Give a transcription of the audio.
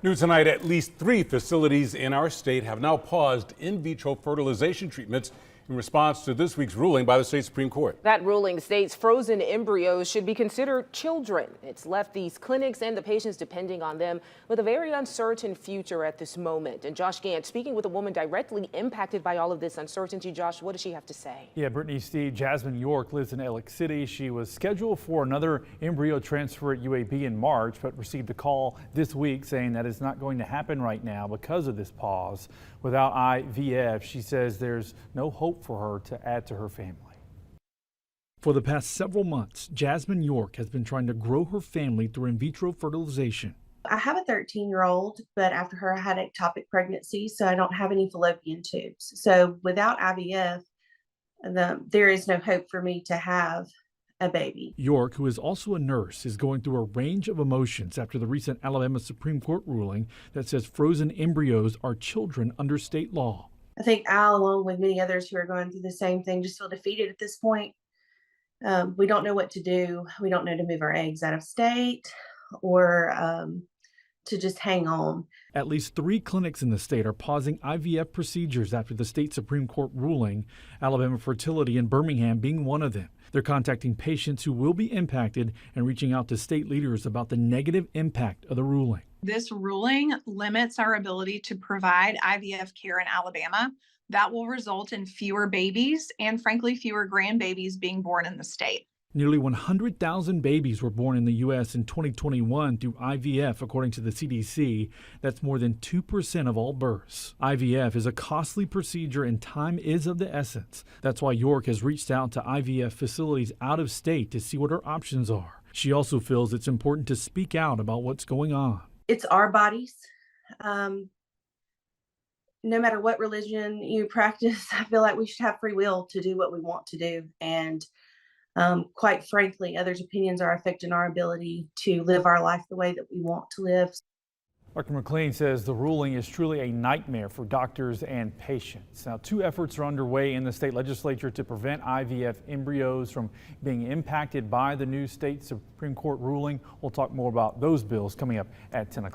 New tonight, at least 3 facilities in our state have now paused in vitro fertilization treatments in response to this week's ruling by the state Supreme Court. That ruling states frozen embryos should be considered children. It's left these clinics and the patients depending on them with a very uncertain future at this moment. And Josh Gant speaking with a woman directly impacted by all of this uncertainty. Josh, what does she have to say? Yeah, Brittany, Steve, Jasmine York lives in Alex City. She was scheduled for another embryo transfer at UAB in March, but received a call this week saying that it's not going to happen right now because of this pause. Without IVF, she says there's no hope for her to add to her family. For the past several months, Jasmine York has been trying to grow her family through in vitro fertilization. I have a 13-year-old, but after her I had ectopic pregnancy, so I don't have any fallopian tubes. So without IVF, there is no hope for me to have a baby. York, who is also a nurse, is going through a range of emotions after the recent Alabama Supreme Court ruling that says frozen embryos are children under state law. I think I, along with many others who are going through the same thing, just feel defeated at this point. We don't know what to do. We don't know to move our eggs out of state or to just hang on. At least 3 clinics in the state are pausing IVF procedures after the state Supreme Court ruling, Alabama Fertility in Birmingham being one of them. They're contacting patients who will be impacted and reaching out to state leaders about the negative impact of the ruling. This ruling limits our ability to provide IVF care in Alabama. That will result in fewer babies and, frankly, fewer grandbabies being born in the state. Nearly 100,000 babies were born in the U.S. in 2021 through IVF, according to the CDC. That's more than 2% of all births. IVF is a costly procedure and time is of the essence. That's why York has reached out to IVF facilities out of state to see what her options are. She also feels it's important to speak out about what's going on. It's our bodies. No matter what religion you practice, I feel like we should have free will to do what we want to do. And quite frankly, others' opinions are affecting our ability to live our life the way that we want to live. Dr. McLean says the ruling is truly a nightmare for doctors and patients. Now, 2 efforts are underway in the state legislature to prevent IVF embryos from being impacted by the new state Supreme Court ruling. We'll talk more about those bills coming up at 10 o'clock.